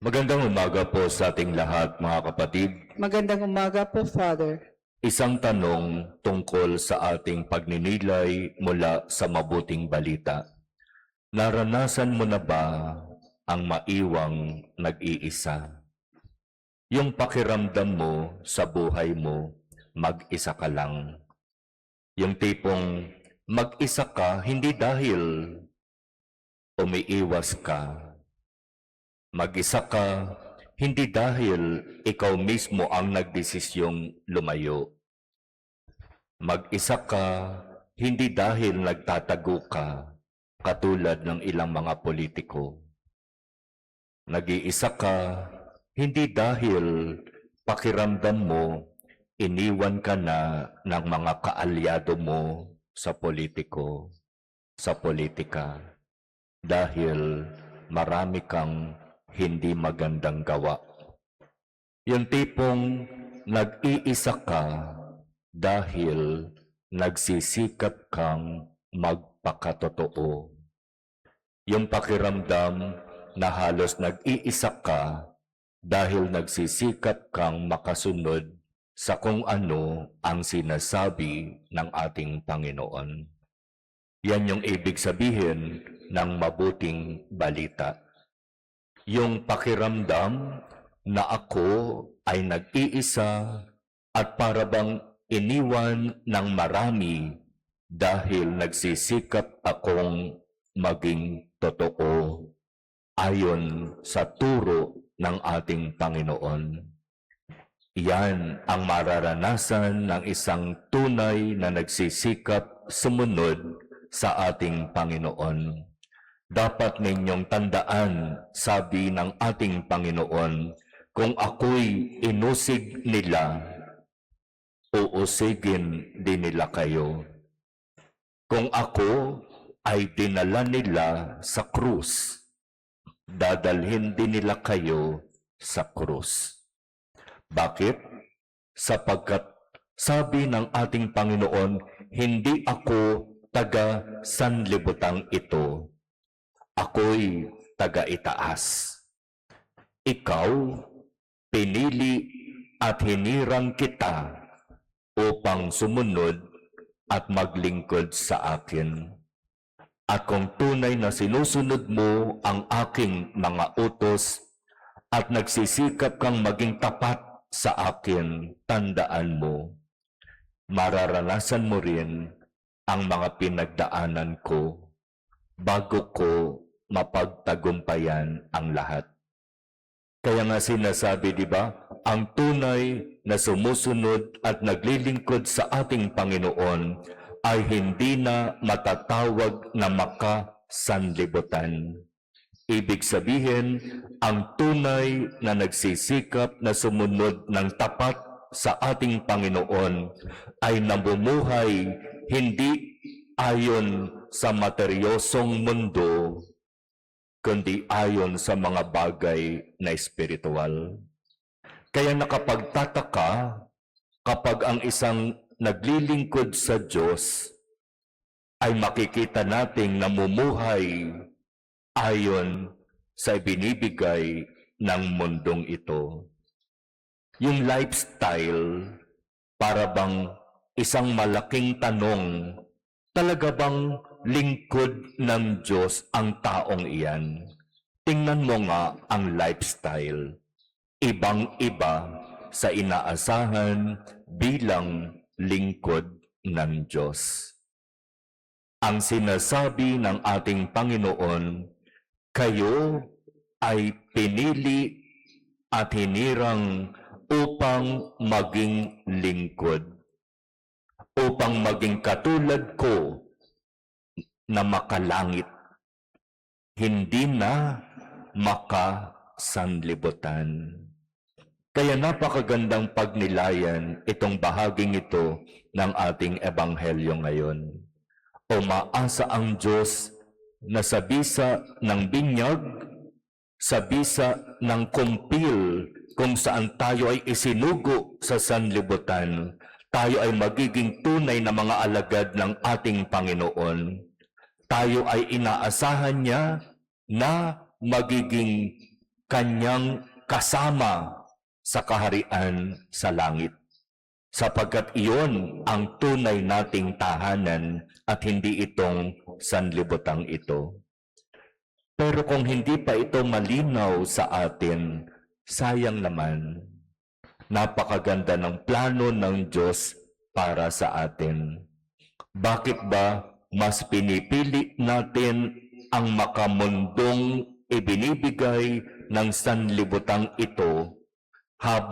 Magandang umaga po sa ating lahat, mga kapatid. Magandang umaga po, Father. Isang tanong tungkol sa ating pagninilay mula sa mabuting balita. Naranasan mo na ba ang maiwang nag-iisa? Yung pakiramdam mo sa buhay mo, mag-isa ka lang. Yung tipong mag-isa ka hindi dahil umiiwas ka. Mag-isa ka, hindi dahil ikaw mismo ang nagdesisyong lumayo. Mag-isa ka, hindi dahil nagtatago ka, katulad ng ilang mga politiko. Nag-iisa ka, hindi dahil pakiramdam mo, iniwan ka na ng mga kaalyado mo sa politiko, sa politika, dahil marami kang hindi magandang gawa. Yung tipong nag-iisa ka dahil nagsisikap kang magpakatotoo. Yung pakiramdam na halos nag-iisa ka dahil nagsisikap kang makasunod sa kung ano ang sinasabi ng ating Panginoon. Yan yung ibig sabihin ng mabuting balita. Yung pakiramdam na ako ay nag-iisa at para bang iniwan ng marami dahil nagsisikap akong maging totoo ayon sa turo ng ating Panginoon. Yan ang mararanasan ng isang tunay na nagsisikap sumunod sa ating Panginoon. Dapat ninyong tandaan, sabi ng ating Panginoon, kung ako'y inusig nila, uusigin din nila kayo. Kung ako ay dinala nila sa krus, dadalhin din nila kayo sa krus. Bakit? Sapagkat sabi ng ating Panginoon, hindi ako taga sanlibutang ito. Ako'y taga-itaas. Ikaw, pinili at hinirang kita upang sumunod at maglingkod sa akin. At kung tunay na sinusunod mo ang aking mga utos at nagsisikap kang maging tapat sa akin, tandaan mo, mararanasan mo rin ang mga pinagdaanan ko bago ko mapagtagumpayan ang lahat. Kaya nga sinasabi, di ba, ang tunay na sumusunod at naglilingkod sa ating Panginoon ay hindi na matatawag na makasanlibutan. Ibig sabihin, ang tunay na nagsisikap na sumunod ng tapat sa ating Panginoon ay namumuhay hindi ayon sa materyosong mundo, kundi ayon sa mga bagay na espiritual. Kaya nakapagtataka kapag ang isang naglilingkod sa Diyos ay makikita nating namumuhay ayon sa ibinibigay ng mundong ito. Yung lifestyle, para bang isang malaking tanong, talaga bang lingkod ng Diyos ang taong iyan? Tingnan mo nga ang lifestyle. Ibang-iba sa inaasahan bilang lingkod ng Diyos. Ang sinasabi ng ating Panginoon, kayo ay pinili at hinirang upang maging lingkod, upang maging katulad ko na makalangit, hindi na makasanlibutan. Kaya napakagandang pagnilayan itong bahaging ito ng ating ebanghelyo ngayon. Umaasa ang Diyos na sa bisa ng binyag, sa bisa ng kumpil kung saan tayo ay isinugo sa sanlibutan, tayo ay magiging tunay na mga alagad ng ating Panginoon. Tayo ay inaasahan niya na magiging kanyang kasama sa kaharian sa langit. Sapagkat iyon ang tunay nating tahanan at hindi itong sanlibutang ito. Pero kung hindi pa ito malinaw sa atin, sayang naman. Napakaganda ng plano ng Diyos para sa atin. Bakit ba mas pinipili natin ang makamundong ibinibigay ng sanlibutang ito habang